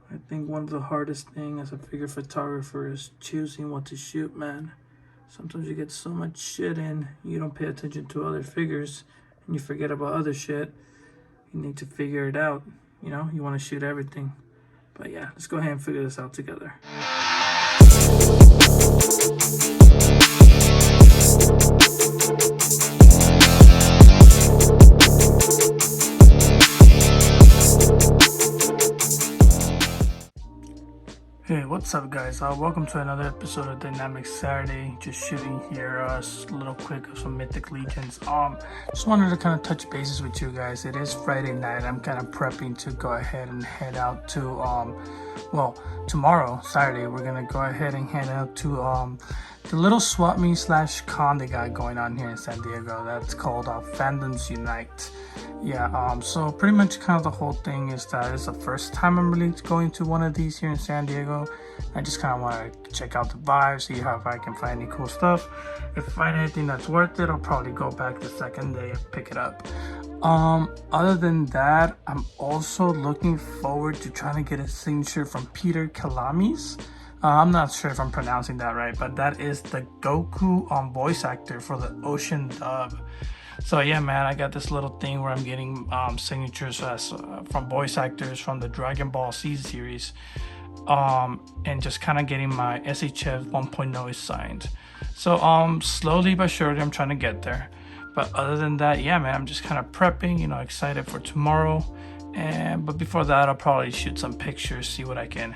I think one of the hardest thing as a figure photographer is choosing what to shoot, man. Sometimes you get so much shit in, you don't pay attention to other figures, and you forget about other shit. You need to figure it out. You want to shoot everything. But yeah, let's go ahead and figure this out together. Hey, what's up, guys? Welcome to another episode of Dynamic Saturday. Just shooting here, a little quick of some Mythic Legions. Just wanted to kind of touch bases with you guys. It is Friday night. I'm kind of prepping to go ahead and head out to, tomorrow, Saturday, we're gonna go ahead and head out to the little swap meet / con they got going on here in San Diego. That's called Fandoms Unite. Yeah, so pretty much kind of the whole thing is that it's the first time I'm really going to one of these here in San Diego. I just kind of want to check out the vibe, see if I can find any cool stuff. If I find anything that's worth it, I'll probably go back the second day and pick it up. Other than that, I'm also looking forward to trying to get a signature from Peter Kalamis. I'm not sure if I'm pronouncing that right, but that is the Goku voice actor for the Ocean dub. So yeah, man, I got this little thing where I'm getting signatures from voice actors from the Dragon Ball Z series, and just kind of getting my SHF 1.0 signed. So slowly but surely I'm trying to get there. But other than that, yeah, man, I'm just kind of prepping, excited for tomorrow. But before that, I'll probably shoot some pictures, see what I can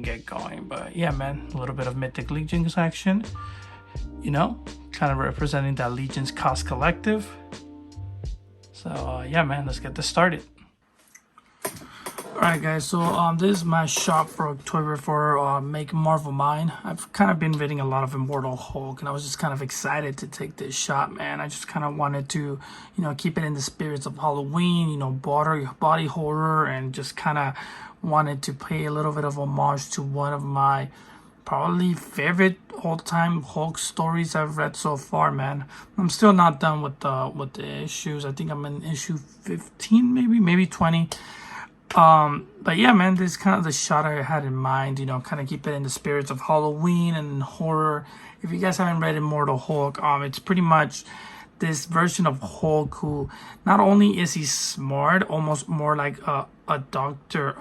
get going. But yeah, man, a little bit of Mythic Legions action, kind of representing that Legions cost collective. So yeah, man, let's get this started. Alright, guys, so this is my shop for Octoyber for Make Marvel Mine. I've kind of been reading a lot of Immortal Hulk, and I was just kind of excited to take this shot, man. I just kind of wanted to, keep it in the spirits of Halloween, body horror, and just kind of wanted to pay a little bit of homage to one of my probably favorite all-time Hulk stories I've read so far, man. I'm still not done with the issues. I think I'm in issue 15, maybe 20. But yeah, man, this is kind of the shot I had in mind, kind of keep it in the spirits of Halloween and horror. If you guys haven't read Immortal Hulk, it's pretty much this version of Hulk who not only is he smart, almost more like a Dr.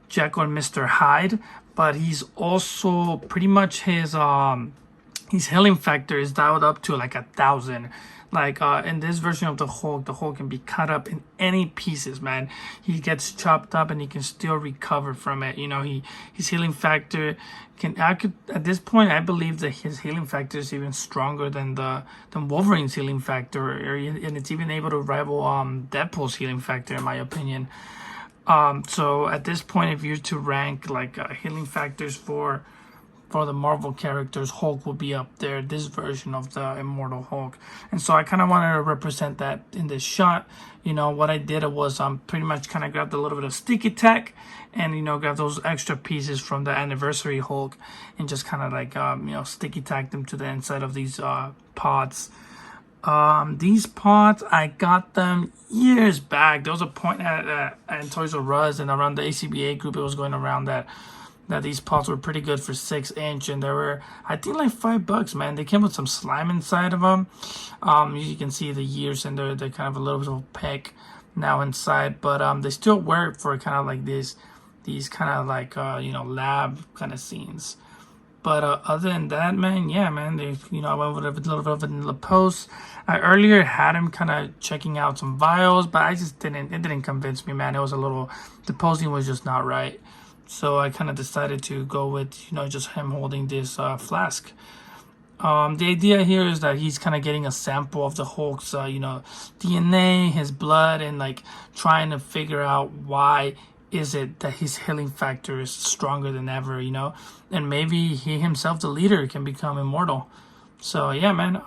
Jekyll and Mr. Hyde, but he's also pretty much his healing factor is dialed up to like 1,000. Like in this version of the Hulk can be cut up in any pieces, man. He gets chopped up and he can still recover from it. His healing factor at this point, I believe that his healing factor is even stronger than Wolverine's healing factor, and it's even able to rival Deadpool's healing factor, in my opinion. So at this point, if you're to rank like healing factors for the Marvel characters, Hulk will be up there, this version of the Immortal Hulk. And so I kind of wanted to represent that in this shot. What I did was pretty much kind of grabbed a little bit of sticky tack and, grab those extra pieces from the Anniversary Hulk and just kind of like, sticky tack them to the inside of these pods. These pods, I got them years back. There was a point at Toys R Us and around the A.C.B.A. group, it was going around that these pots were pretty good for 6-inch, and they were, I think, like $5, man. They came with some slime inside of them. You can see the years, and they're kind of a little bit opaque now inside, but they still work for kind of like these kind of like lab kind of scenes. But other than that, man, yeah, man, they, I went with a little bit of vanilla post. I earlier had him kind of checking out some vials, but it didn't convince me, man. The posing was just not right. So I kind of decided to go with, just him holding this flask. The idea here is that he's kind of getting a sample of the Hulk's, DNA, his blood, and like trying to figure out why is it that his healing factor is stronger than ever, and maybe he himself, the leader, can become immortal. So yeah, man,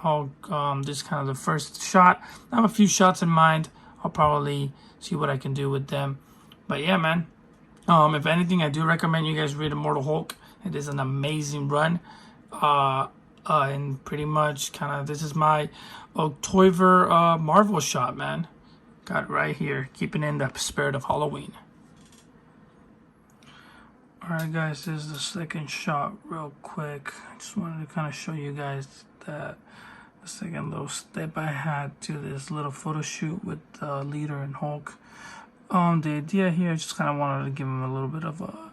this is kind of the first shot. I have a few shots in mind. I'll probably see what I can do with them. But yeah, man. If anything, I do recommend you guys read Immortal Hulk. It is an amazing run. And pretty much this is my Octoyber Marvel shot, man. Got it right here, keeping in the spirit of Halloween. Alright guys, this is the second shot real quick. I just wanted to kind of show you guys that the second little step I had to this little photo shoot with Leader and Hulk. The idea here, I just kind of wanted to give him a little bit of a,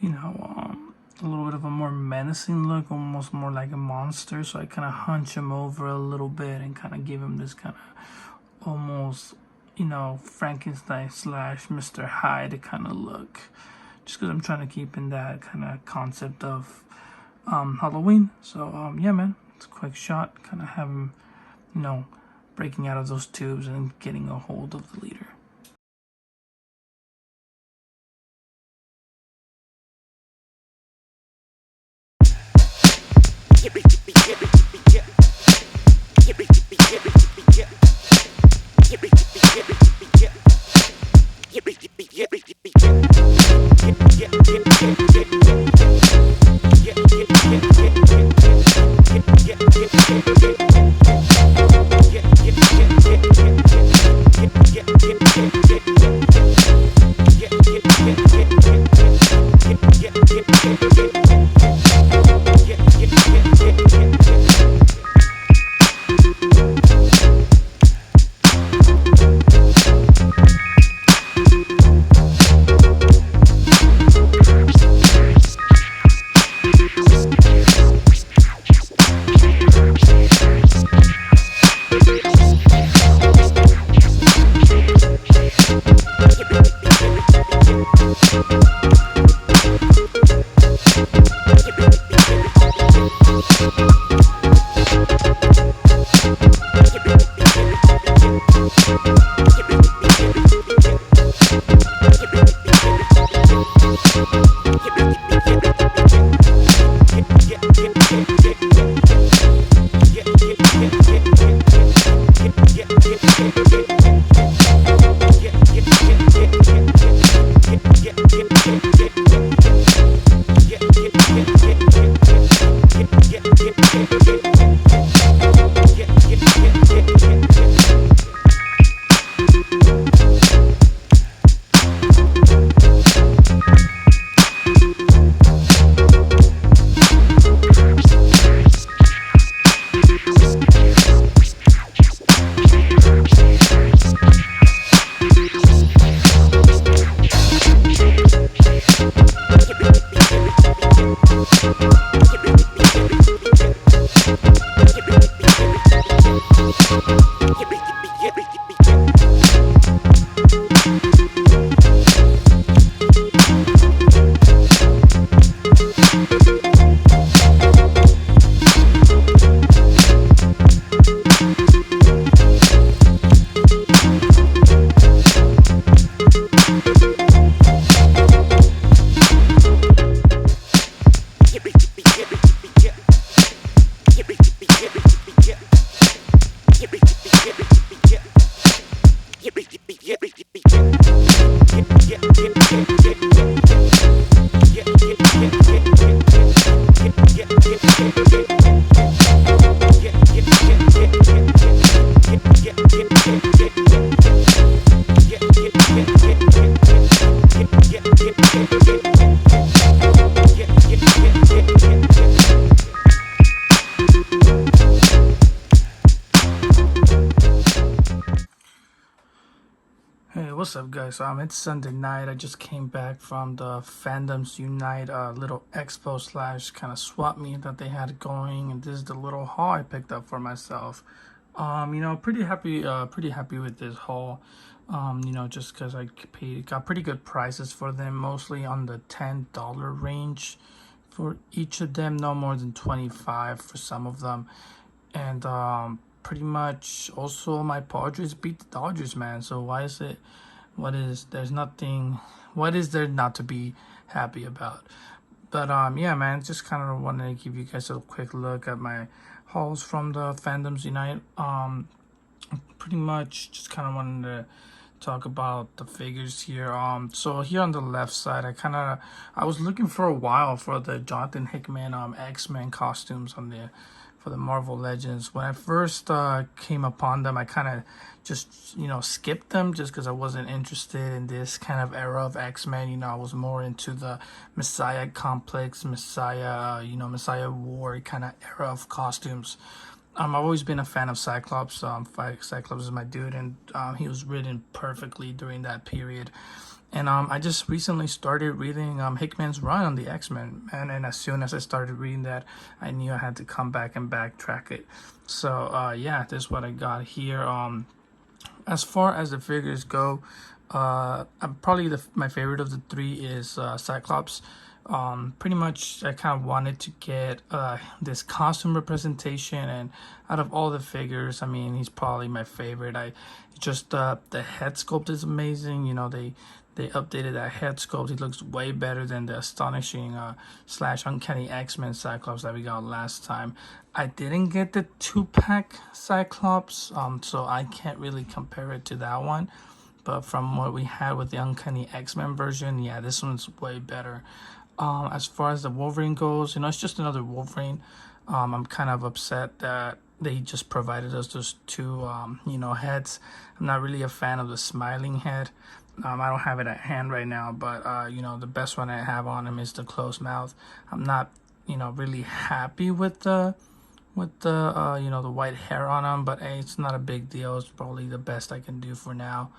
a little bit of a more menacing look, almost more like a monster. So I kind of hunch him over a little bit and kind of give him this kind of almost, Frankenstein / Mr. Hyde kind of look. Just because I'm trying to keep in that kind of concept of Halloween. So yeah, man, it's a quick shot. Kind of have him, breaking out of those tubes and getting a hold of the Leader. Hey, what's up, guys? It's Sunday night. I just came back from the Fandoms Unite little expo / kind of swap meet that they had going, and this is the little haul I picked up for myself. Pretty happy with this haul. Just because I got pretty good prices for them, mostly on the $10 range for each of them, no more than 25 for some of them, and pretty much also my Padres beat the Dodgers, man. So what is there not to be happy about? But yeah, man, just kind of wanted to give you guys a quick look at my hauls from the Fandoms Unite. Pretty much just kind of wanted to talk about the figures here. So here on the left side, I was looking for a while for the Jonathan Hickman X-Men costumes on the for the Marvel Legends. When I first came upon them, I kind of just, skipped them just because I wasn't interested in this kind of era of X-Men. I was more into the Messiah complex, Messiah, Messiah War kind of era of costumes. I've always been a fan of Cyclops. Cyclops is my dude, and he was written perfectly during that period. And I just recently started reading Hickman's run on the X-Men, and as soon as I started reading that, I knew I had to come back and backtrack it. So yeah, this is what I got here. As far as the figures go, probably my favorite of the three is Cyclops. Pretty much I kind of wanted to get this costume representation, and out of all the figures, I mean, he's probably my favorite. Just the head sculpt is amazing. They updated that head sculpt. He looks way better than the astonishing / uncanny X-Men Cyclops that we got last time. I didn't get the 2-pack Cyclops, so I can't really compare it to that one. But from what we had with the uncanny X-Men version, yeah, this one's way better. As far as the Wolverine goes, it's just another Wolverine. I'm kind of upset that they just provided us those two, heads. I'm not really a fan of the smiling head. I don't have it at hand right now, but, the best one I have on him is the closed mouth. I'm not, really happy with the the white hair on him, but hey, it's not a big deal. It's probably the best I can do for now.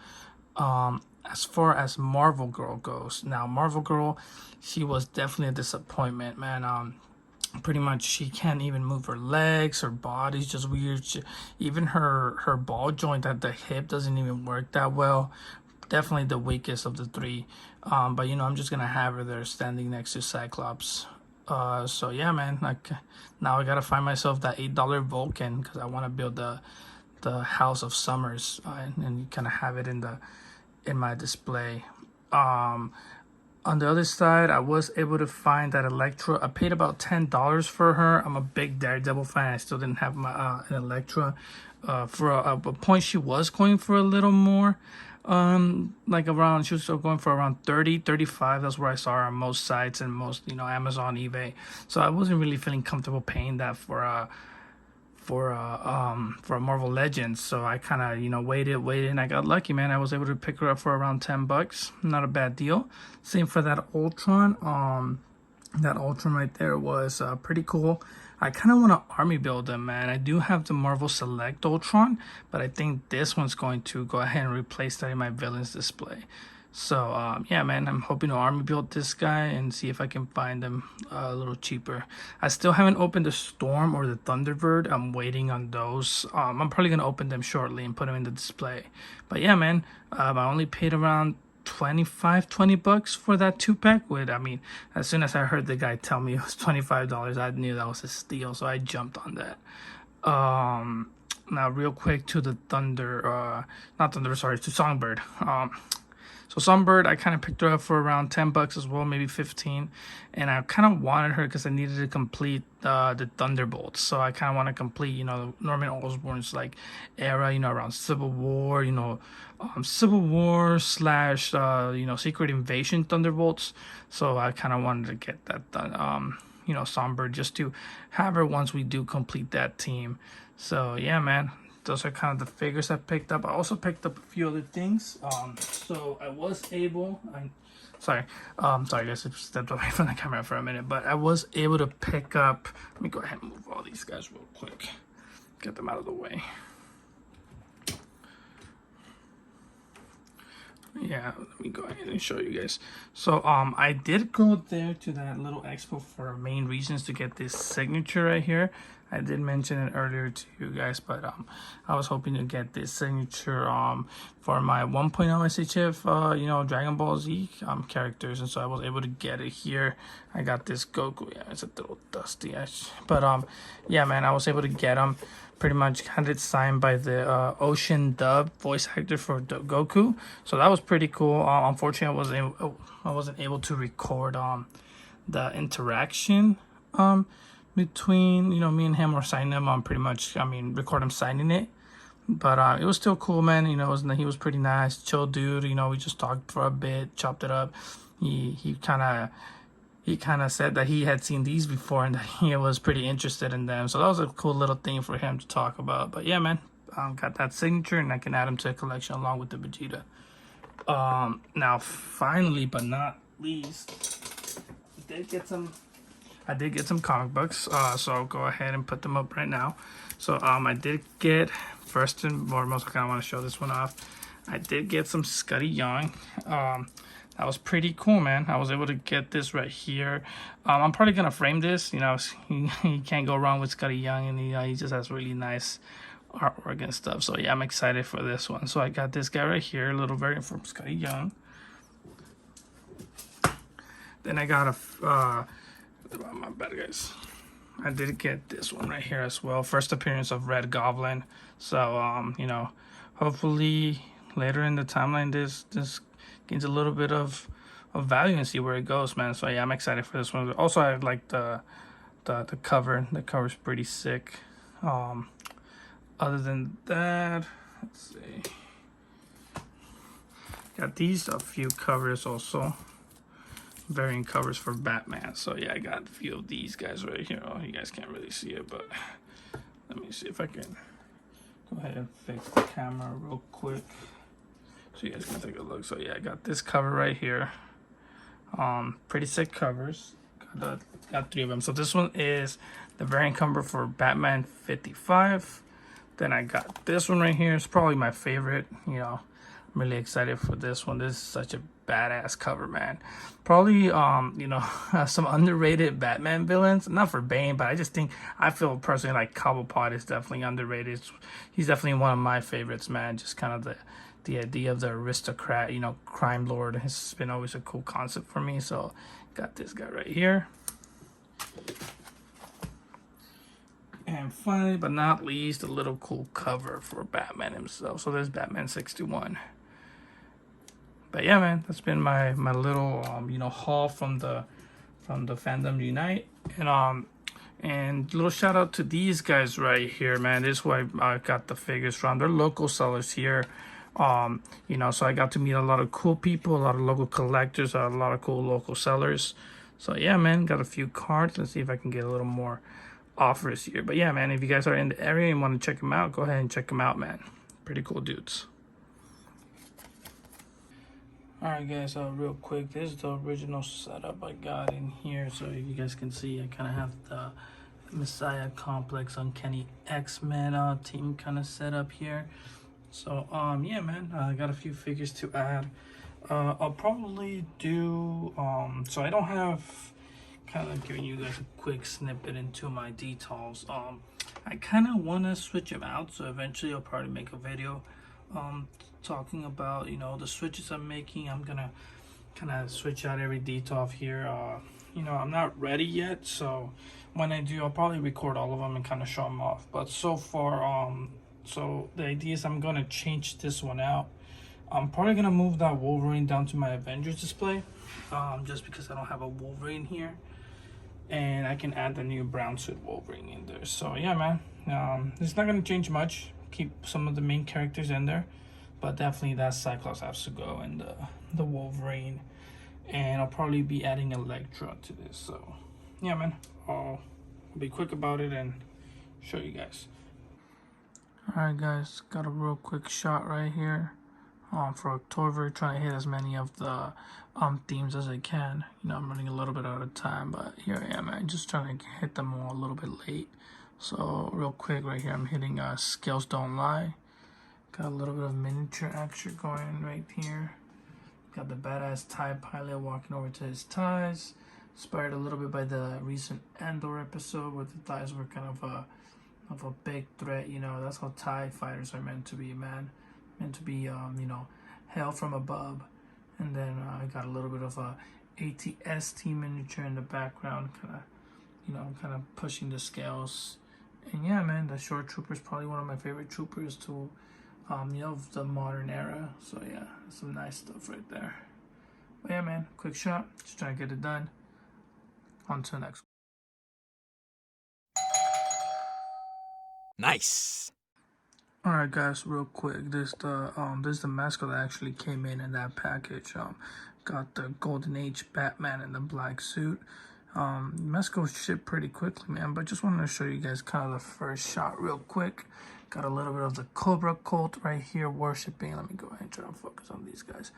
As far as Marvel Girl goes, now Marvel Girl, she was definitely a disappointment, man. Pretty much she can't even move her legs, her body's just weird. Even her ball joint at the hip doesn't even work that well. Definitely the weakest of the three. But I'm just gonna have her there standing next to Cyclops. So yeah, man, now I gotta find myself that $8 Vulcan because I want to build the House of Summers, and kind of have it in my display. On the other side, I was able to find that Elektra. I paid about $10 for her. I'm a big Daredevil fan. I still didn't have my an Elektra. For a point, she was going for a little more. She was still going for around 30, 35. That's where I saw her on most sites and most, Amazon, eBay. So I wasn't really feeling comfortable paying that for a Marvel Legends. So I kind of, waited, and I got lucky, man. I was able to pick her up for around $10. Not a bad deal. Same for that Ultron. That Ultron right there was pretty cool. I kind of want to army build them, man. I do have the Marvel Select Ultron, but I think this one's going to go ahead and replace that in my villains display. So, yeah, man, I'm hoping to army build this guy and see if I can find them a little cheaper. I still haven't opened the Storm or the Thunderbird. I'm waiting on those. I'm probably going to open them shortly and put them in the display. But, yeah, man, I only paid around $20 for that 2-pack. As soon as I heard the guy tell me it was $25, I knew that was a steal, so I jumped on that. Now real quick to the to Songbird. So Songbird, I kind of picked her up for around $10 as well, maybe 15, and I kind of wanted her because I needed to complete the Thunderbolts. So I kind of want to complete, Norman Osborn's era, around Civil War, Civil War / Secret Invasion Thunderbolts. So I kind of wanted to get that done. Songbird, just to have her once we do complete that team. So yeah, man. Those are kind of the figures I picked up. I also picked up a few other things. So I was able. Sorry guys, I just stepped away from the camera for a minute. But I was able to pick up. Let me go ahead and move all these guys real quick. Get them out of the way. Yeah, let me go ahead and show you guys. So I did go there to that little expo for main reasons to get this signature right here. I did mention it earlier to you guys, but I was hoping to get this signature for my 1.0 SHF Dragon Ball Z characters, and so I was able to get it here. I got this Goku. Yeah, it's a little dusty, but yeah, man, I was able to get them. Pretty much had it signed by the Ocean Dub voice actor for Goku, so that was pretty cool. Unfortunately, I wasn't able to record the interaction between me and him, or sign him on record him signing it. But it was still cool, man. He was pretty nice, chill dude. We just talked for a bit, chopped it up. He kind of he kind of said that he had seen these before and that he was pretty interested in them. So that was a cool little thing for him to talk about. But yeah, man, got that signature, and I can add him to a collection along with the Vegeta. Now finally, but not least, I did get some comic books. So I'll go ahead and put them up right now. So I did get, first and foremost, I kind of want to show this one off. I did get some Scotty Young. That was pretty cool, man. I was able to get this right here. I'm probably gonna frame this. You know, he can't go wrong with Scotty Young, and he just has really nice artwork and stuff. So yeah, I'm excited for this one. So I got this guy right here, a little variant from Scotty Young. Then I got my bad, guys. I did get this one right here as well. First appearance of Red Goblin. So you know, hopefully later in the timeline this gains a little bit of value and see where it goes, man. So yeah, I'm excited for this one. Also, I like the cover. The cover's pretty sick. Other than that, let's see. Got these a few covers also. Variant covers for Batman. So yeah, I got a few of these guys right here. Oh, you guys can't really see it, but let me see if I can go ahead and fix the camera real quick so you guys can take a look. So yeah, I got this cover right here. Pretty sick covers. Got three of them. So this one is the variant cover for Batman 55. Then I got this one right here. It's probably my favorite. You know, I'm really excited for this one. This is such a badass cover, man. Probably you know, some underrated Batman villains. Not for Bane, but I feel personally like Cobblepot is definitely underrated. He's definitely one of my favorites, man. Just kind of the idea of the aristocrat, you know, crime lord has been always a cool concept for me. So got this guy right here. And finally, but not least, a little cool cover for Batman himself. So there's Batman 61. But yeah, man, that's been my little you know, haul from the Fandom Unite. And little shout out to these guys right here, man. This is where I got the figures from. They're local sellers here. You know, so I got to meet a lot of cool people, a lot of local collectors, a lot of cool local sellers. So yeah, man, got a few cards. Let's see if I can get a little more offers here. But yeah, man, if you guys are in the area and want to check them out, go ahead and check them out, man. Pretty cool dudes. Alright guys, real quick, this is the original setup I got in here. So you guys can see, I kind of have the Messiah Complex Uncanny X-Men team kind of set up here. So yeah, man, I got a few figures to add. I'll probably do so I don't have, kind of giving you guys a quick snippet into my details. I kind of want to switch them out, so eventually I'll probably make a video talking about, you know, the switches I'm making. I'm gonna kind of switch out every detail off here. You know, I'm not ready yet, so when I do, I'll probably record all of them and kind of show them off. But so far, so the idea is I'm gonna change this one out. I'm probably gonna move that Wolverine down to my Avengers display, just because I don't have a Wolverine here, and I can add the new brown suit Wolverine in there. So yeah, man, it's not gonna change much. Keep some of the main characters in there, but definitely that Cyclops has to go, and the Wolverine, and I'll probably be adding Elektra to this. So yeah, man, I'll be quick about it and show you guys. Alright guys, got a real quick shot right here for October, trying to hit as many of the themes as I can. You know, I'm running a little bit out of time, but here I am, man, just trying to hit them all a little bit late. So real quick right here, I'm hitting Scales Don't Lie. Got a little bit of miniature action going right here. Got the badass TIE pilot walking over to his ties. Inspired a little bit by the recent Andor episode where the ties were kind of a big threat. You know, that's how TIE fighters are meant to be, man. Meant to be, you know, hell from above. And then I got a little bit of a ATST miniature in the background, kind of, you know, kind of pushing the scales. And yeah, man, the Shore Trooper is probably one of my favorite troopers to, you know, of the modern era. So yeah, some nice stuff right there. But yeah, man, quick shot, just trying to get it done. On to the next one. Nice. All right, guys, real quick. This is the mascot that actually came in that package. Got the Golden Age Batman in the black suit. Mesco shipped pretty quickly, man, but just wanted to show you guys kind of the first shot real quick. Got a little bit of the Cobra cult right here worshiping. Let me go ahead and try to focus on these guys.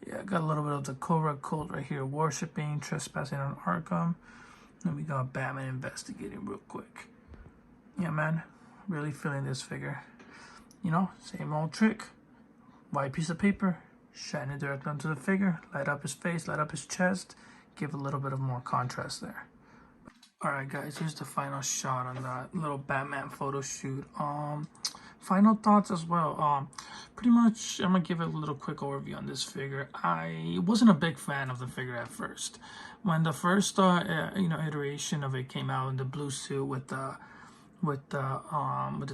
Yeah, got a little bit of the Cobra cult right here worshiping, trespassing on Arkham. Then we got Batman investigating real quick. Yeah, man, really feeling this figure. You know, same old trick. White piece of paper, shine it directly onto the figure, light up his face, light up his chest, give a little bit of more contrast there. Alright guys, here's the final shot on that little Batman photo shoot. Final thoughts as well. Pretty much I'm gonna give it a little quick overview on this figure. I wasn't a big fan of the figure at first. When the first iteration of it came out in the blue suit with the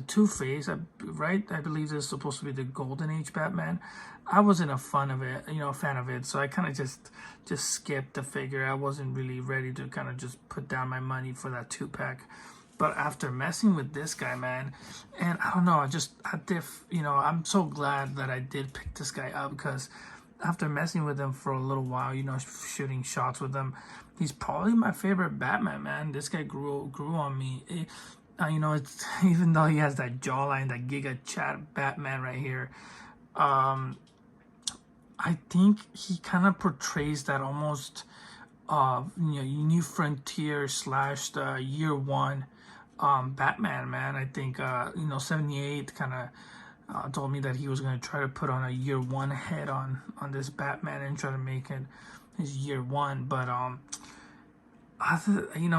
Two-Face, right? I believe this is supposed to be the Golden Age Batman. I wasn't a fan of it, so I kind of just skipped the figure. I wasn't really ready to kind of just put down my money for that 2-pack. But after messing with this guy, man, and I don't know, I'm so glad that I did pick this guy up, because after messing with him for a little while, shooting shots with him, he's probably my favorite Batman, man. This guy grew on me. It's even though he has that jawline, that Giga Chat Batman right here, I think he kind of portrays that almost, New Frontier / Year One Batman, man. I think 78 kind of told me that he was going to try to put on a Year One head on this Batman and try to make it his Year One, but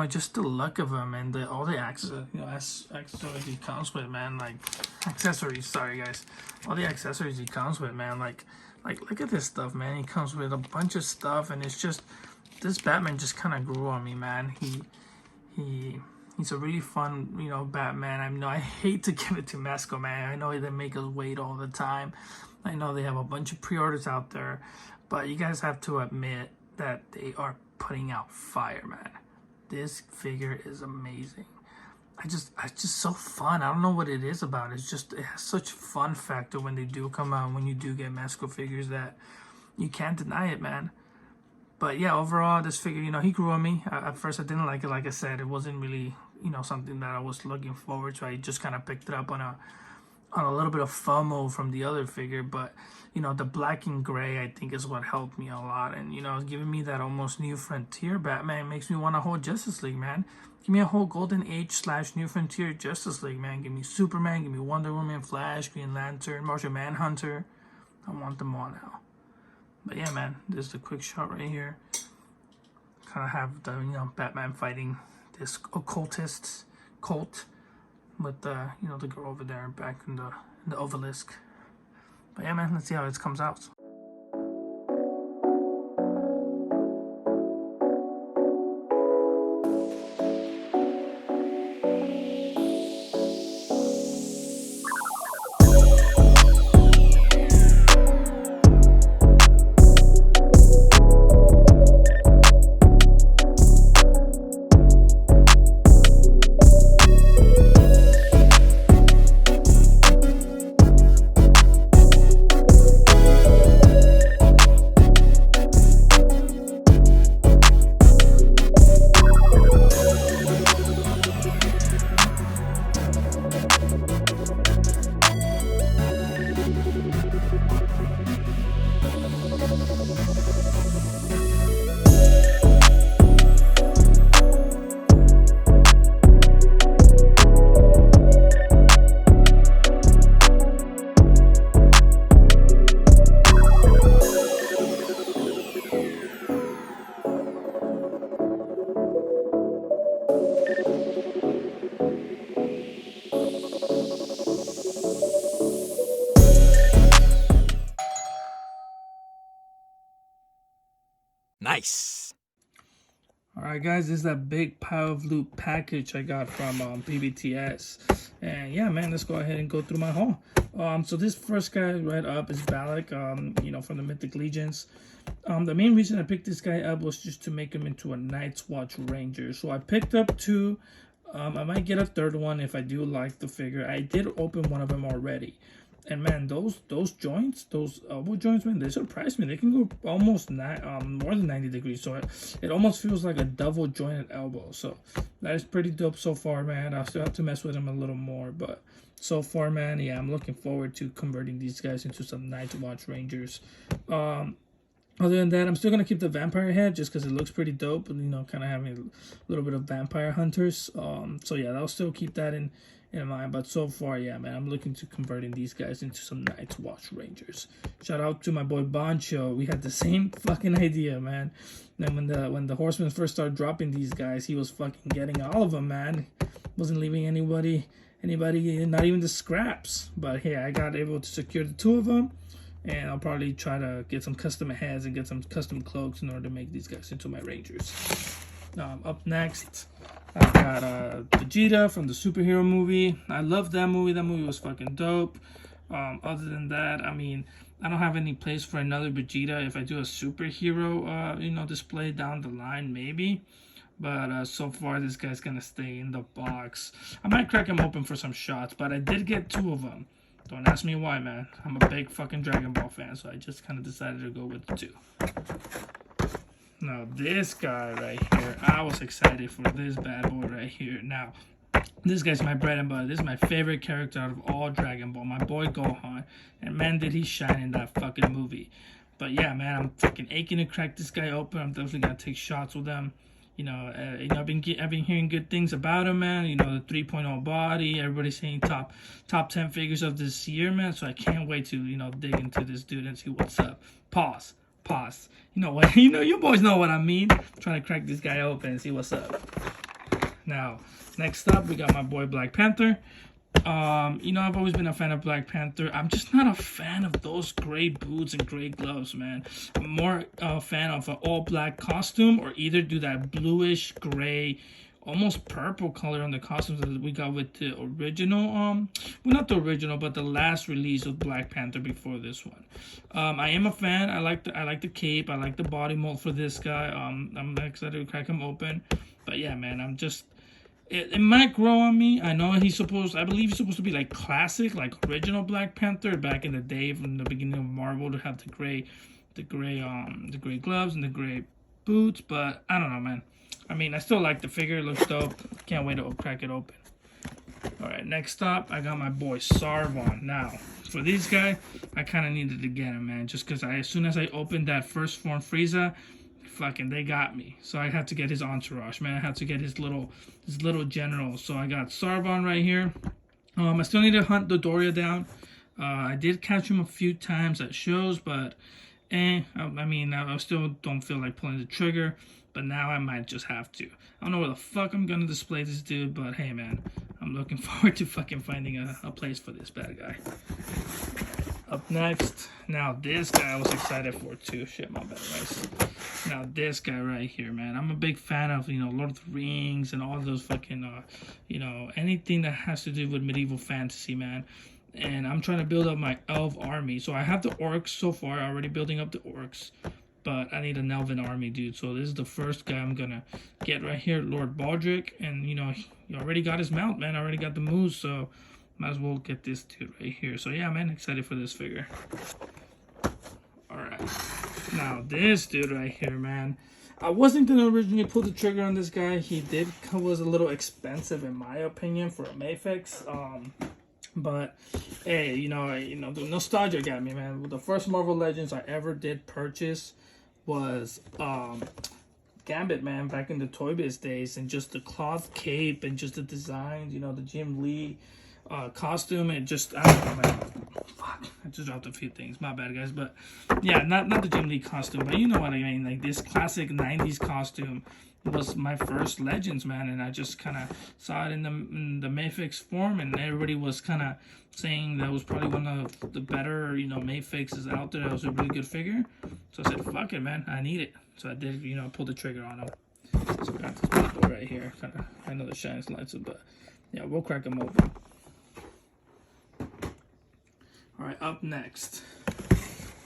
just the look of him and all the accessories he comes with, man. Like accessories, sorry guys, all the accessories he comes with, man. Like look at this stuff, man. He comes with a bunch of stuff, and it's just, this Batman just kind of grew on me, man. He's a really fun, Batman. I hate to give it to Mesco, man. I know they make us wait all the time. I know they have a bunch of pre-orders out there, but you guys have to admit that they are putting out fire, man. This figure is amazing. It's just so fun. I don't know what it is about it. It has such fun factor when they do come out, when you do get Mesco figures, that you can't deny it, man. But yeah, overall, this figure, he grew on me. At first, I didn't like it. Like I said, it wasn't really, something that I was looking forward to. I just kind of picked it up on a little bit of FOMO from the other figure. But, the black and gray, I think, is what helped me a lot. And, giving me that almost New Frontier Batman makes me want a whole Justice League, man. Give me a whole Golden Age / New Frontier Justice League, man. Give me Superman, give me Wonder Woman, Flash, Green Lantern, Martian Manhunter. I want them all now. But yeah, man, this is a quick shot right here. Kind of have the, Batman fighting this occultist cult with the, the girl over there back in the obelisk. But yeah, man, let's see how this comes out. Nice. Alright guys, this is that big pile of loot package I got from BBTS. And yeah, man, let's go ahead and go through my haul. So this first guy right up is Valak, from the Mythic Legions. The main reason I picked this guy up was just to make him into a Night's Watch Ranger. So I picked up 2. I might get a 3rd one if I do like the figure. I did open one of them already. And man, those joints, those elbow joints, man, they surprise me. They can go almost more than 90 degrees. So it almost feels like a double jointed elbow. So that is pretty dope so far, man. I'll still have to mess with them a little more, but so far, man, yeah, I'm looking forward to converting these guys into some Night Watch Rangers. Other than that, I'm still gonna keep the vampire head just because it looks pretty dope, and you know, kind of having a little bit of vampire hunters. So yeah, I'll still keep that in mind. But so far, yeah, man, I'm looking to converting these guys into some Night's Watch Rangers. Shout out to my boy Boncho. We had the same fucking idea, man. Then when the Horsemen first started dropping these guys, he was fucking getting all of them, man. Wasn't leaving anybody, not even the scraps. But yeah, I got able to secure the 2 of them. And I'll probably try to get some custom heads and get some custom cloaks in order to make these guys into my Rangers. Up next, I've got Vegeta from the superhero movie. I love that movie. That movie was fucking dope. Other than that, I mean, I don't have any place for another Vegeta. If I do a superhero, display down the line, maybe. But so far, this guy's gonna stay in the box. I might crack him open for some shots, but I did get 2 of them. Don't ask me why, man. I'm a big fucking Dragon Ball fan, so I just kind of decided to go with the 2. Now, this guy right here, I was excited for this bad boy right here. Now, this guy's my bread and butter. This is my favorite character out of all Dragon Ball. My boy Gohan. And man, did he shine in that fucking movie. But yeah, man, I'm fucking aching to crack this guy open. I'm definitely going to take shots with him. I've been hearing good things about him, man. You know, the 3.0 body. Everybody's saying top 10 figures of this year, man. So I can't wait to, dig into this dude and see what's up. Pause. You know what? You boys know what I mean. I'm trying to crack this guy open and see what's up. Now, next up, we got my boy Black Panther. I've always been a fan of Black Panther. I'm just not a fan of those gray boots and gray gloves, man. I'm more a fan of an all-black costume, or either do that bluish, gray, almost purple color on the costumes that we got with the original, well, not the original, but the last release of Black Panther before this one. I am a fan. I like the cape. I like the body mold for this guy. I'm excited to crack him open. But yeah, man, I'm just... It might grow on me. I believe he's supposed to be like classic, like original Black Panther back in the day from the beginning of Marvel, to have the gray gloves and the gray boots. But I don't know, man. I mean, I still like the figure. It looks dope. Can't wait to crack it open. All right, next up, I got my boy Sarvon. Now, for this guy, I kind of needed to get him, man, just because as soon as I opened that first form Frieza, fucking they got me. So I had to get his entourage, man. I had to get his little general. So I got Sarvon right here. I still need to hunt the Doria down. I did catch him a few times at shows, but I still don't feel like pulling the trigger. But now I might just have to. I don't know where the fuck I'm gonna display this dude, but hey, man, I'm looking forward to fucking finding a place for this bad guy. Up next, now this guy I was excited for too. Shit, my bad, guys. Now this guy right here, man. I'm a big fan of, Lord of the Rings and all those fucking, anything that has to do with medieval fantasy, man. And I'm trying to build up my elf army. So I have the orcs so far, already building up the orcs. But I need an elven army, dude. So this is the first guy I'm gonna get right here, Lord Baldric. And, he already got his mount, man. I already got the moves, so might as well get this dude right here. So yeah, man, excited for this figure. Alright. Now this dude right here, man. I wasn't gonna originally pull the trigger on this guy. He was a little expensive in my opinion for a Mafex. But hey, the nostalgia got me, man. The first Marvel Legends I ever did purchase was Gambit, man, back in the Toy Biz days, and just the cloth cape and just the designs, the Jim Lee costume, and just, I don't know, man. Fuck, I just dropped a few things, my bad, guys. But yeah, not the Jim Lee costume, but you know what I mean. Like this classic 90s costume was my first Legends, man, and I just kind of saw it in the Mafex form, and everybody was kind of saying that was probably one of the better, Mafexes out there. That was a really good figure. So I said, fuck it, man, I need it. So I did, pull the trigger on him. So I got this bad boy right here. I know the shines lights up, but yeah, we'll crack him open. All right, up next,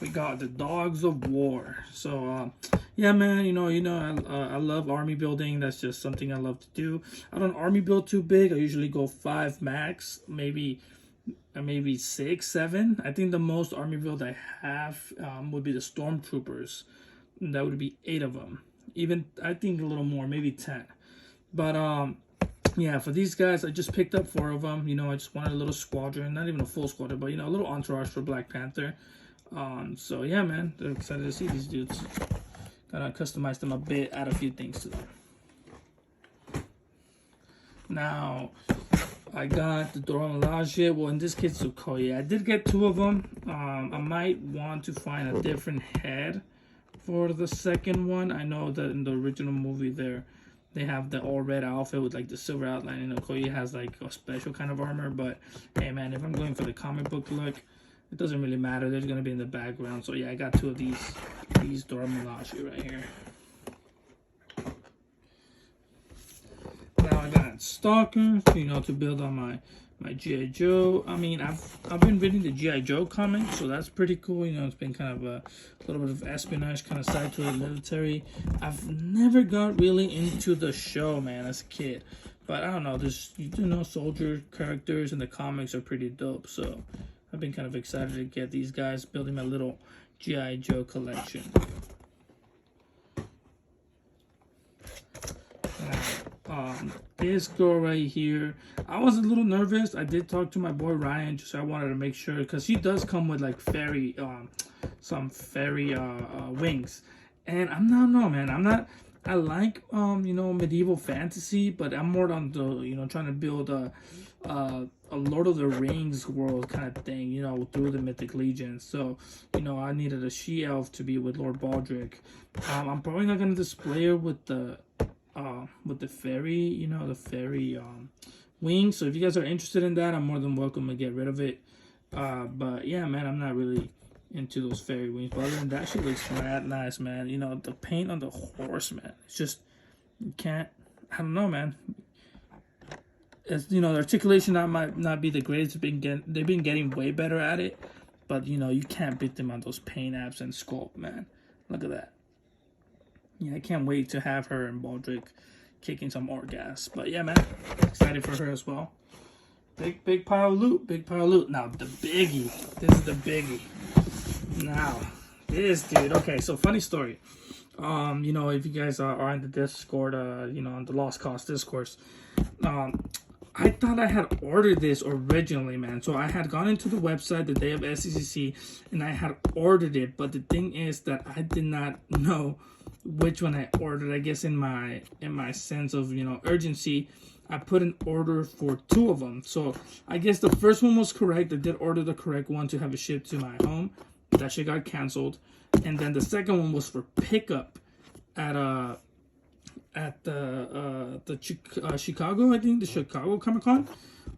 we got the Dogs of War. So, yeah, man, I love army building. That's just something I love to do. I don't army build too big. I usually go 5 max, maybe maybe 6, 7. I think the most army build I have would be the stormtroopers. And that would be 8 of them. Even I think a little more, maybe 10. But yeah, for these guys, I just picked up 4 of them. You know, I just wanted a little squadron, not even a full squadron, but you know, a little entourage for Black Panther. So yeah, man, they're excited to see these dudes. Gotta customize them a bit, add a few things to them. Now, I got the Diorama. Well, in this case, Octoyber. I did get 2 of them. I might want to find a different head for the second one. I know that in the original movie they have the all red outfit with like the silver outline, and Octoyber has like a special kind of armor. But hey, man, if I'm going for the comic book look, it doesn't really matter. They're gonna be in the background. So yeah, I got 2 of these Diorama right here. Now I got Stalker, you know, to build on my G.I. Joe. I mean, I've been reading the G.I. Joe comics, so that's pretty cool. You know, it's been kind of a little bit of espionage kind of side to the military. I've never got really into the show, man, as a kid. But I don't know, there's, you know, soldier characters in the comics are pretty dope. So I've been kind of excited to get these guys, building my little G.I. Joe collection. This girl right here, I was a little nervous. I did talk to my boy Ryan, just I wanted to make sure, because she does come with like fairy some fairy wings, and I'm not, no man, I'm not, I like you know, medieval fantasy, but I'm more on the, you know, trying to build a Lord of the Rings world kind of thing, you know, through the Mythic Legion. So, you know, I needed a she-elf to be with Lord Baldric. I'm probably not gonna display her with the fairy, you know, the fairy wings. So if you guys are interested in that, I'm more than welcome to get rid of it. But yeah, man, I'm not really into those fairy wings. But other than that, she looks mad nice, man. You know, the paint on the horse, man, it's just, you can't, I don't know, man. It's, you know, the articulation that might not be the greatest. They've been getting way better at it. But, you know, you can't beat them on those paint apps and sculpt, man. Look at that. Yeah, I can't wait to have her and Baldric kicking some more gas. But yeah, man, excited for her as well. Big pile of loot, big pile of loot. Now the biggie, this is the biggie. Now this dude. Okay, so funny story. You know, if you guys are on the Discord, you know, on the Lost Cause Discourse, I thought I had ordered this originally, man. So I had gone into the website the day of SCCC and I had ordered it. But the thing is that I did not know which one I ordered. I guess in my sense of, you know, urgency, I put an order for 2 of them. So I guess the first one was correct. I did order the correct one to have it shipped to my home. That shit got canceled. And then the second one was for pickup at the Chicago, I think, the Chicago Comic Con.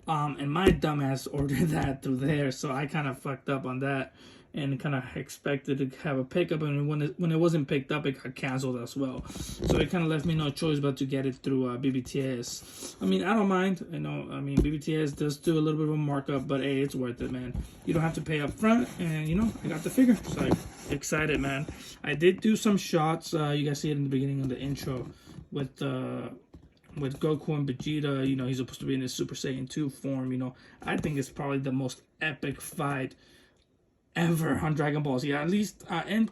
And my dumbass ordered that through there, so I kind of fucked up on that and kind of expected to have a pickup, and when it wasn't picked up, it got canceled as well. So it kind of left me no choice but to get it through BBTS. I mean, I don't mind. I know, I mean, BBTS does do a little bit of a markup, but hey, it's worth it, man. You don't have to pay up front, and you know, I got the figure, so I'm excited, man. I did do some shots. You guys see it in the beginning of the intro with Goku and Vegeta. You know, he's supposed to be in his Super Saiyan 2 form. You know, I think it's probably the most epic fight ever on Dragon Ball Z, at least in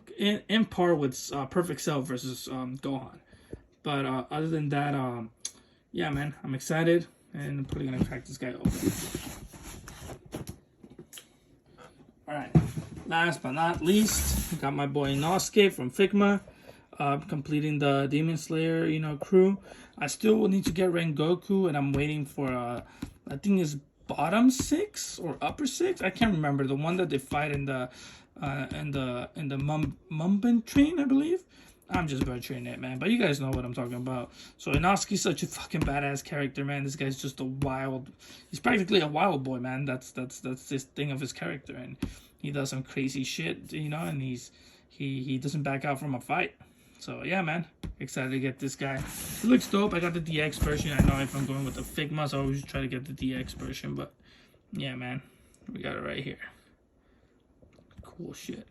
par with Perfect Cell versus Gohan. But other than that, yeah, man, I'm excited, and I'm probably gonna crack this guy open. All right, last but not least, I got my boy Inosuke from Figma, completing the Demon Slayer, you know, crew. I still will need to get Rengoku, and I'm waiting for I think it's bottom 6 or upper 6. I can't remember, the one that they fight in the Mumban train, I believe. I'm just butchering it, man, but you guys know what I'm talking about. So Inosuke's such a fucking badass character, man. This guy's just he's practically a wild boy, man. That's this thing of his character, and he does some crazy shit, you know, and he doesn't back out from a fight. So yeah, man, excited to get this guy. It looks dope. I got the DX version. I know if I'm going with the Figma, so I always try to get the DX version, but yeah, man, we got it right here. Cool shit.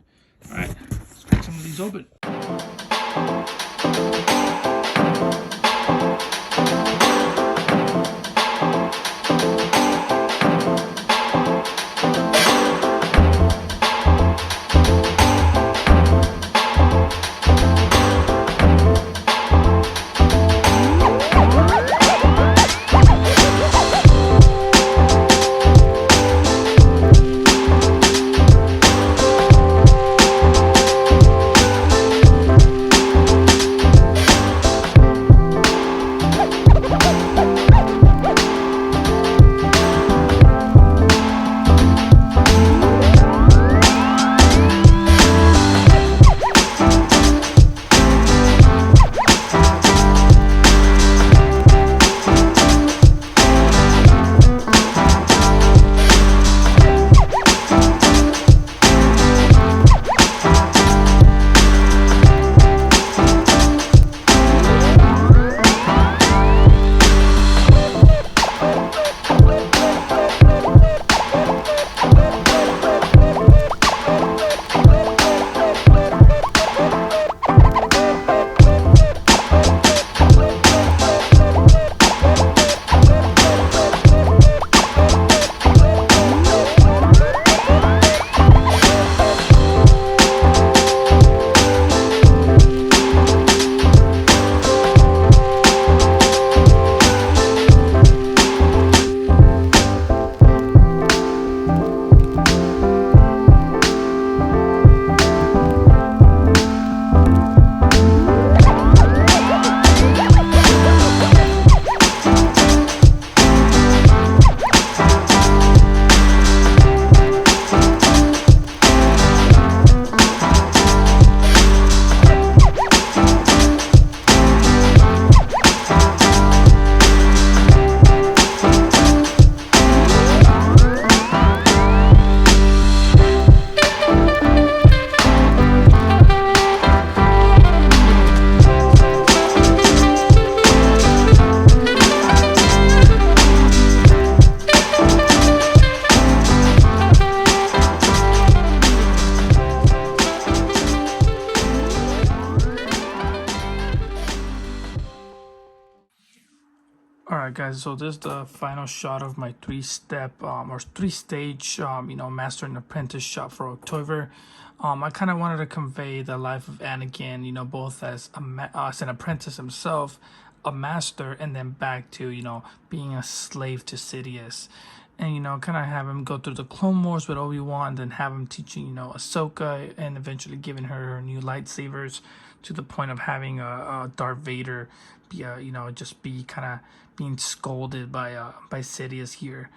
All right, let's crack some of these open. All right, guys. So this is the final shot of my three-step or three-stage, master and apprentice shot for October. I kind of wanted to convey the life of Anakin, both as as an apprentice himself, a master, and then back to being a slave to Sidious, and kind of have him go through the Clone Wars with Obi-Wan, then have him teaching Ahsoka, and eventually giving her new lightsabers, to the point of having a Darth Vader be just be kind of being scolded by Sidious here.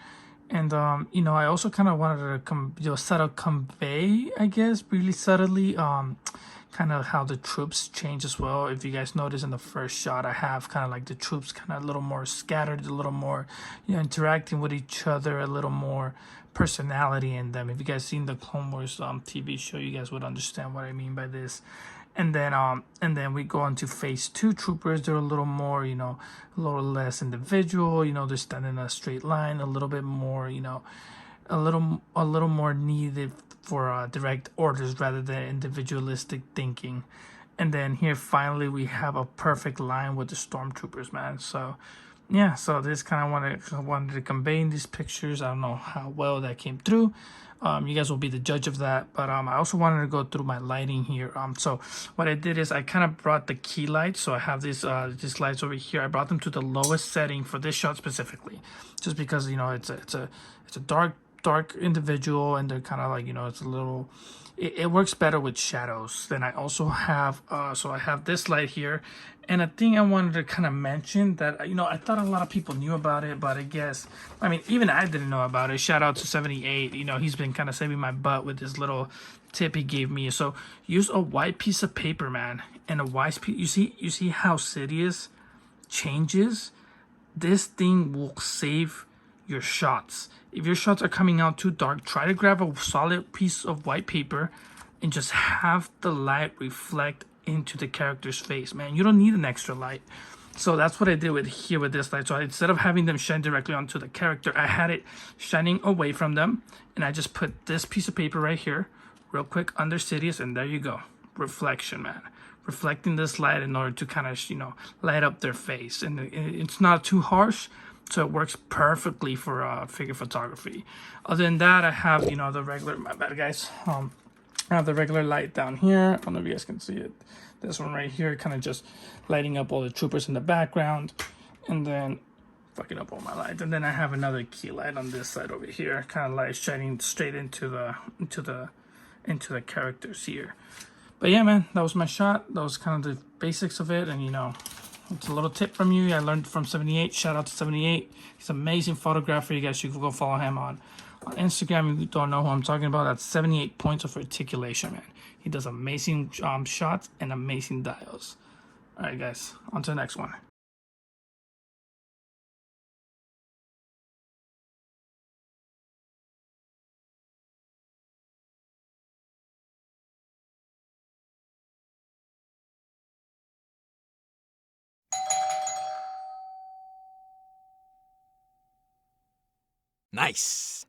And I also kind of wanted to subtle convey, I guess, really subtly, kind of how the troops change as well. If you guys notice in the first shot, I have kind of like the troops kind of a little more scattered, a little more, interacting with each other, a little more personality in them. If you guys seen the Clone Wars TV show, you guys would understand what I mean by this. And then we go into phase 2 troopers. They're a little more, a little less individual. They're standing in a straight line, a little bit more, a little more needed for direct orders rather than individualistic thinking. And then here finally we have a perfect line with the stormtroopers, man. So yeah, so this kind of wanted to convey in these pictures. I don't know how well that came through. You guys will be the judge of that. But I also wanted to go through my lighting here. So what I did is I kind of brought the key lights. So I have these lights over here. I brought them to the lowest setting for this shot specifically, just because it's a dark individual, and they're kind of like it's a little. It works better with shadows. Then I also have so I have this light here, and a thing I wanted to kind of mention that I thought a lot of people knew about it, but I mean even I didn't know about it. Shout out to 78. He's been kind of saving my butt with this little tip he gave me. So use a white piece of paper, man, and a white piece. You see how Sidious changes. This thing will save your shots. If your shots are coming out too dark, try to grab a solid piece of white paper and just have the light reflect into the character's face, man. You don't need an extra light. So that's what I did with this light. So instead of having them shine directly onto the character, I had it shining away from them, and I just put this piece of paper right here real quick under Sidious, and there you go. Reflection, man. Reflecting this light in order to kind of light up their face, and it's not too harsh. So it works perfectly for figure photography. Other than that, I have, the regular, my bad guys. I have the regular light down here. I don't know if you guys can see it. This one right here, kind of just lighting up all the troopers in the background. And then fucking up all my lights. And then I have another key light on this side over here, kind of light shining straight into the characters here. But yeah, man, that was my shot. That was kind of the basics of it, and it's a little tip from you. I learned from 78. Shout out to 78. He's an amazing photographer. You guys should go follow him on Instagram. If you don't know who I'm talking about, that's 78 points of articulation, man. He does amazing shots and amazing dials. All right, guys, on to the next one. Nice.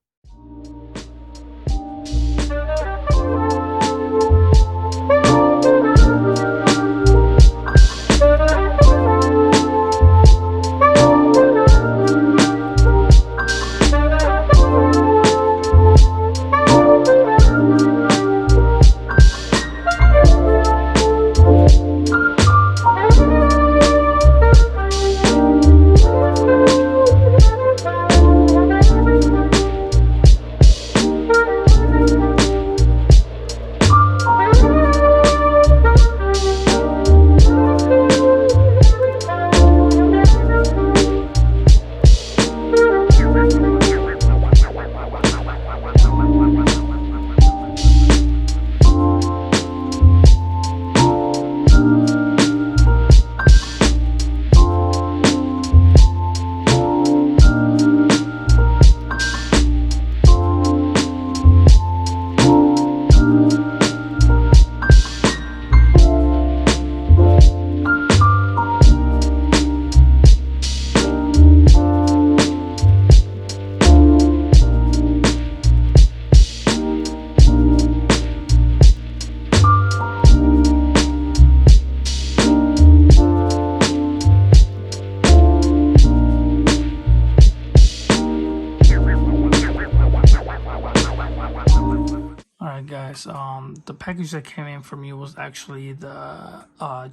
guys, the package that came in for me was actually the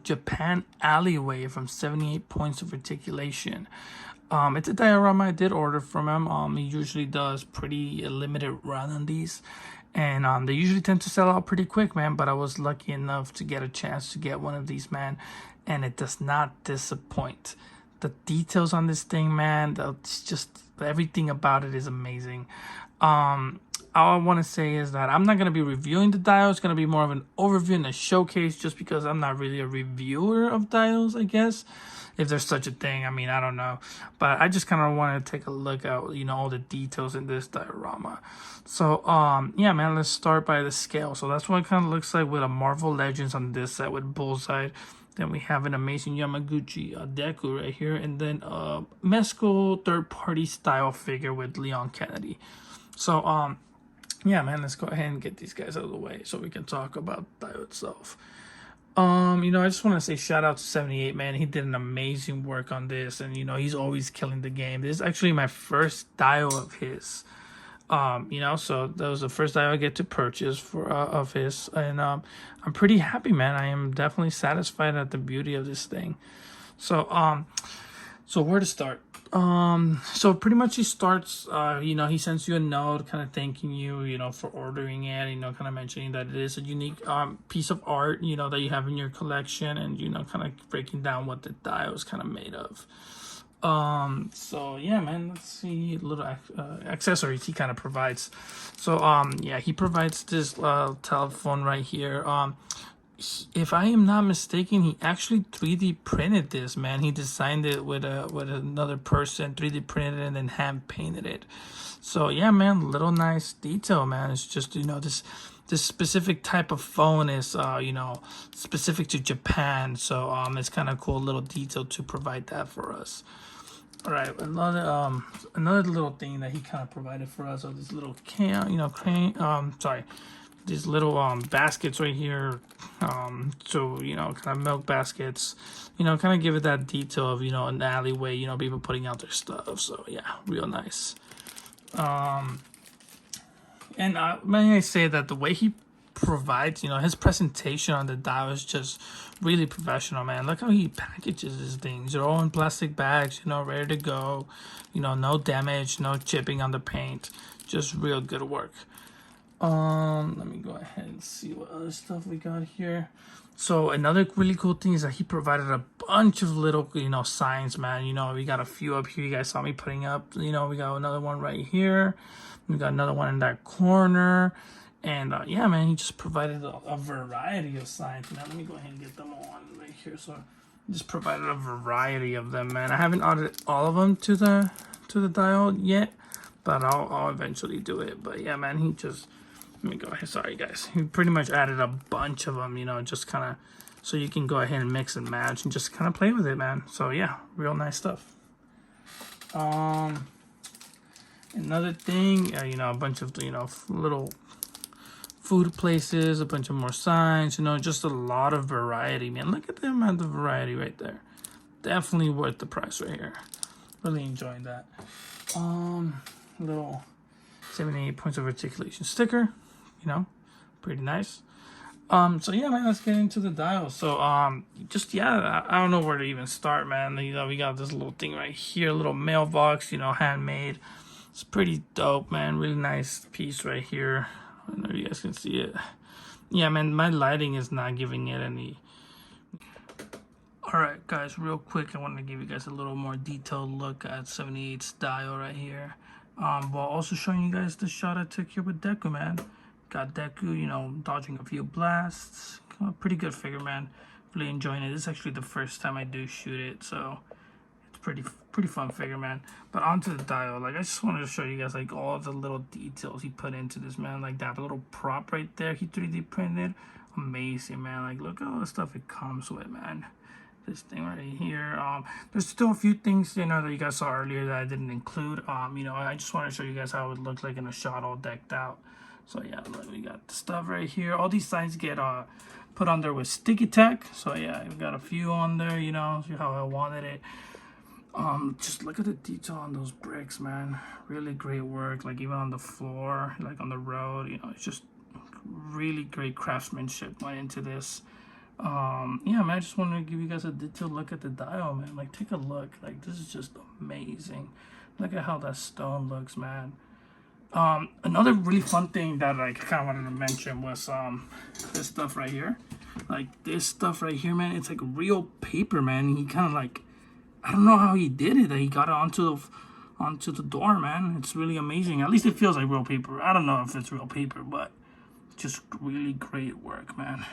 Japan Alleyway from 78 Points of Articulation. It's a diorama I did order from him. He usually does pretty limited run on these, and they usually tend to sell out pretty quick, man. But I was lucky enough to get a chance to get one of these, man, and it does not disappoint. The details on this thing, man, it's just everything about it is amazing. All I want to say is that I'm not going to be reviewing the dial. It's going to be more of an overview and a showcase, just because I'm not really a reviewer of dials, I guess, if there's such a thing. I mean, I don't know, but I just kind of want to take a look at, you know, all the details in this diorama. So yeah, man, let's start by the scale. So that's what it kind of looks like with a Marvel Legends on this side with Bullseye. Then we have an amazing Yamaguchi Deku right here, and then Mesco third-party style figure with Leon Kennedy. So yeah, man, let's go ahead and get these guys out of the way so we can talk about Dio itself. You know, I just want to say shout out to 78, man. He did an amazing work on this, and you know, he's always killing the game. This is actually my first Dio of his. You know, so that was the first Dio I get to purchase for of his, and I'm pretty happy, man. I am definitely satisfied at the beauty of this thing. So so where to start? So pretty much he starts, you know, he sends you a note kind of thanking you, you know, for ordering it, you know, kind of mentioning that it is a unique piece of art, you know, that you have in your collection, and, you know, kind of breaking down what the dial is kind of made of. So yeah, man, let's see little accessories he kind of provides. So yeah, he provides this telephone right here. If I am not mistaken, he actually 3D printed this, man. He designed it with another person, 3D printed it, and then hand painted it. So yeah, man, little nice detail, man. It's just, you know, this specific type of phone is you know, specific to Japan. So it's kind of cool little detail to provide that for us. All right, another little thing that he kind of provided for us are these little these little baskets right here. So, you know, kind of milk baskets, you know, kind of give it that detail of, you know, an alleyway, you know, people putting out their stuff. So yeah, real nice. And may I say that the way he provides, you know, his presentation on the dial is just really professional, man. Look how he packages his things. They're all in plastic bags, you know, ready to go. You know, no damage, no chipping on the paint. Just real good work. Let me go ahead and see what other stuff we got here. So another really cool thing is that he provided a bunch of little, you know, signs, man. You know, we got a few up here. You guys saw me putting up. You know, we got another one right here. We got another one in that corner. And yeah, man, he just provided a variety of signs. Now, let me go ahead and get them all on right here. So just provided a variety of them, man. I haven't added all of them to the dial yet, but I'll eventually do it. But yeah, man, he just... Let me go ahead. Sorry, guys. He pretty much added a bunch of them, you know, just kind of so you can go ahead and mix and match and just kind of play with it, man. So yeah, real nice stuff. Another thing, you know, a bunch of, you know, little food places, a bunch of more signs, you know, just a lot of variety, man. Look at the amount of variety right there. Definitely worth the price right here. Really enjoying that. Little 78 points of articulation sticker. You know, pretty nice. So yeah, man, let's get into the dial. So just yeah, I don't know where to even start, man. You know, we got this little thing right here, little mailbox, you know, handmade. It's pretty dope, man. Really nice piece right here. I don't know if you guys can see it. Yeah, man, my lighting is not giving it any. All right, guys, real quick, I wanted to give you guys a little more detailed look at 78's dial right here. While also showing you guys the shot I took here with Deku, man. Got Deku, you know, dodging a few blasts. Pretty good figure, man. Really enjoying it. This is actually the first time I do shoot it, so it's pretty fun figure, man. But onto the dial, like I just wanted to show you guys like all the little details he put into this, man. Like that little prop right there, he 3D printed. Amazing, man. Like look at all the stuff it comes with, man. This thing right here. There's still a few things, you know, that you guys saw earlier that I didn't include. You know, I just want to show you guys how it would look like in a shot all decked out. So yeah, look, we got the stuff right here. All these signs get put on there with sticky tack. So yeah, we got a few on there, you know, see how I wanted it. Just look at the detail on those bricks, man. Really great work. Like even on the floor, like on the road, you know, it's just really great craftsmanship went into this. Yeah, man, I just wanted to give you guys a detailed look at the dial, man. Like, take a look. Like, this is just amazing. Look at how that stone looks, man. Another really fun thing that I kind of wanted to mention was this stuff right here. Like, this stuff right here, man, it's like real paper, man. He kind of like, I don't know how he did it. That he got it onto the door, man. It's really amazing. At least it feels like real paper. I don't know if it's real paper, but just really great work, man.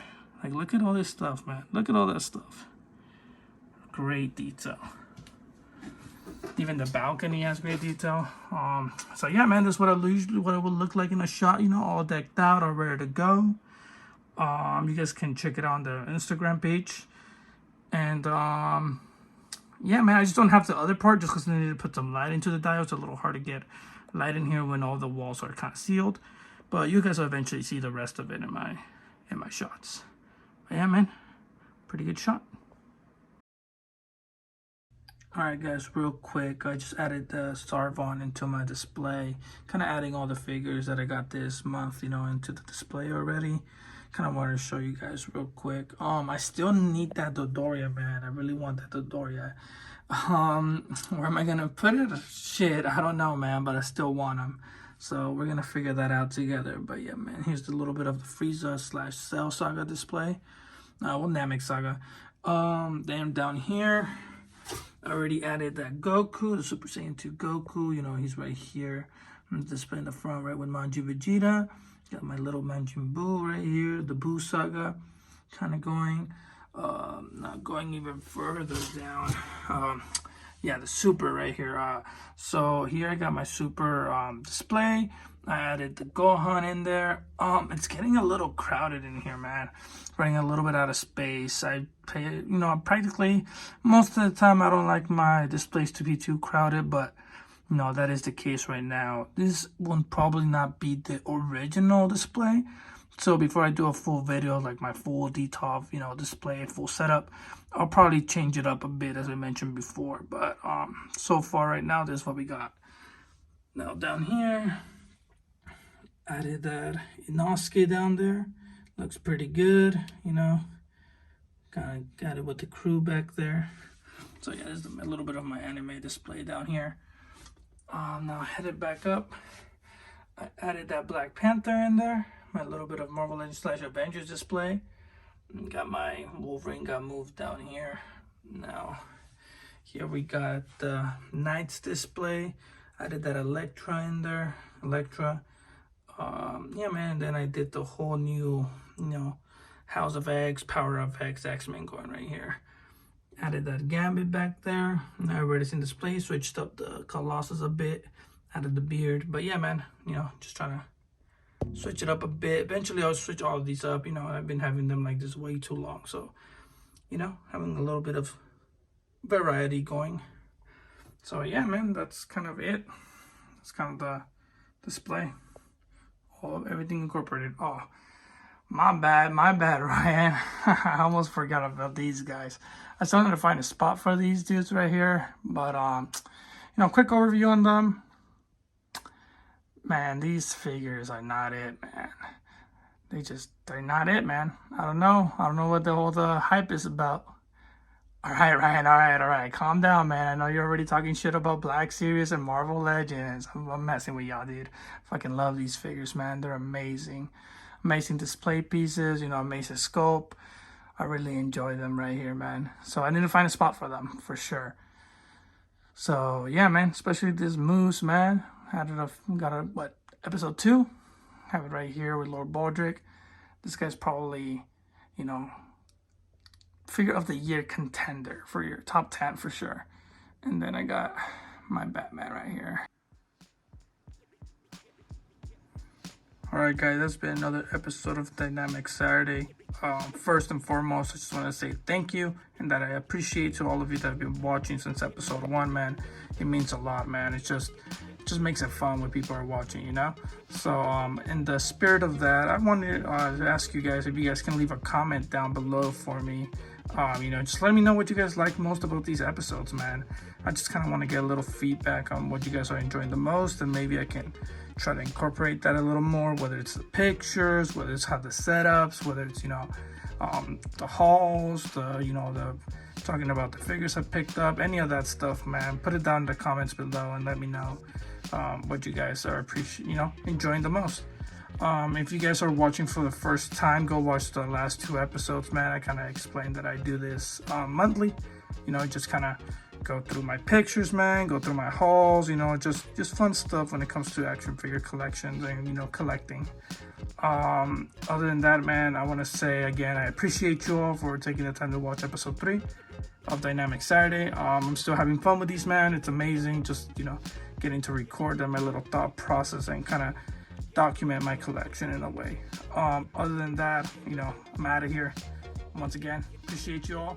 Like, look at all this stuff, man. Look at all that stuff. Great detail. Even the balcony has great detail. So yeah, man, this is what it would look like in a shot. You know, all decked out or ready to go. You guys can check it on the Instagram page. And yeah, man, I just don't have the other part just because I need to put some light into the dial. It's a little hard to get light in here when all the walls are kind of sealed. But you guys will eventually see the rest of it in my shots. But yeah, man, pretty good shot. Alright guys, real quick, I just added the Sarvon into my display. Kind of adding all the figures that I got this month, you know, into the display already. Kind of wanted to show you guys real quick. I still need that Dodoria, man. I really want that Dodoria. Where am I going to put it? Shit, I don't know, man, but I still want them. So we're going to figure that out together. But yeah, man, here's a little bit of the Frieza / Cell Saga display. Well, Namek Saga. Then down here, I already added that Goku, the Super Saiyan 2 Goku. You know, he's right here. I'm displaying the front right with Manji Vegeta. Got my little Manjin Buu right here. The Buu Saga kind of going. Not going even further down. Yeah, the Super right here. So here I got my Super display. I added the Gohan in there. It's getting a little crowded in here, man. Running a little bit out of space. I pay, you know, practically most of the time I don't like my displays to be too crowded, but you know, that is the case right now. This will probably not be the original display. So before I do a full video, like my full DTOF, you know, display, full setup, I'll probably change it up a bit as I mentioned before. But so far right now, this is what we got. Now down here, added that Inosuke down there. Looks pretty good, you know. Kind of got it with the crew back there. So yeah, this is a little bit of my anime display down here. Now headed back up. I added that Black Panther in there. My little bit of Marvel Legends / Avengers display. Got my Wolverine got moved down here. Now here we got the Knights display. I did that Elektra in there. Elektra. Yeah, man. And then I did the whole new, you know, House of X, Power of X, X-Men going right here. Added that Gambit back there. Now everybody's in display. Switched up the Colossus a bit. Added the beard. But yeah, man, you know, just trying to switch it up a bit. Eventually I'll switch all of these up. You know, I've been having them like this way too long. So, you know, having a little bit of variety going. So yeah, man, that's kind of it. That's kind of the display. Everything incorporated. Oh, my bad, Ryan. I almost forgot about these guys. I still need to find a spot for these dudes right here, but you know, quick overview on them. Man, these figures are not it, man. They're not it, man. I don't know what the whole hype is about. All right, Ryan. All right. Calm down, man. I know you're already talking shit about Black Series and Marvel Legends. I'm messing with y'all, dude. Fucking love these figures, man. They're amazing. Amazing display pieces, you know, amazing sculpt. I really enjoy them right here, man. So I need to find a spot for them, for sure. So, yeah, man. Especially this Moose, man. Got episode 2? Have it right here with Lord Baldrick. This guy's probably, you know, figure of the year contender for your top 10 for sure. And then I got my Batman right here. Alright guys, that's been another episode of Dynamic Saturday. First and foremost, I just want to say thank you and that I appreciate to all of you that have been watching since episode 1, man. It means a lot, man. It just makes it fun when people are watching, you know? So in the spirit of that, I wanted to ask you guys if you guys can leave a comment down below for me. Just let me know what you guys like most about these episodes, man. I just kind of want to get a little feedback on what you guys are enjoying the most, and maybe I can try to incorporate that a little more, whether it's the pictures, whether it's how the setups, whether it's, the hauls, the talking about the figures I picked up, any of that stuff, man. Put it down in the comments below and let me know what you guys are enjoying the most. If you guys are watching for the first time, go watch the last 2 episodes, man. I kind of explained that I do this monthly, just kind of go through my pictures, man, go through my hauls, just fun stuff when it comes to action figure collections and, collecting. Other than that, man, I want to say again, I appreciate you all for taking the time to watch episode 3 of Dynamic Saturday. I'm still having fun with these, man. It's amazing just, getting to record my little thought process and kind of document my collection in a way. Other than that, I'm out of here. Once again, appreciate you all.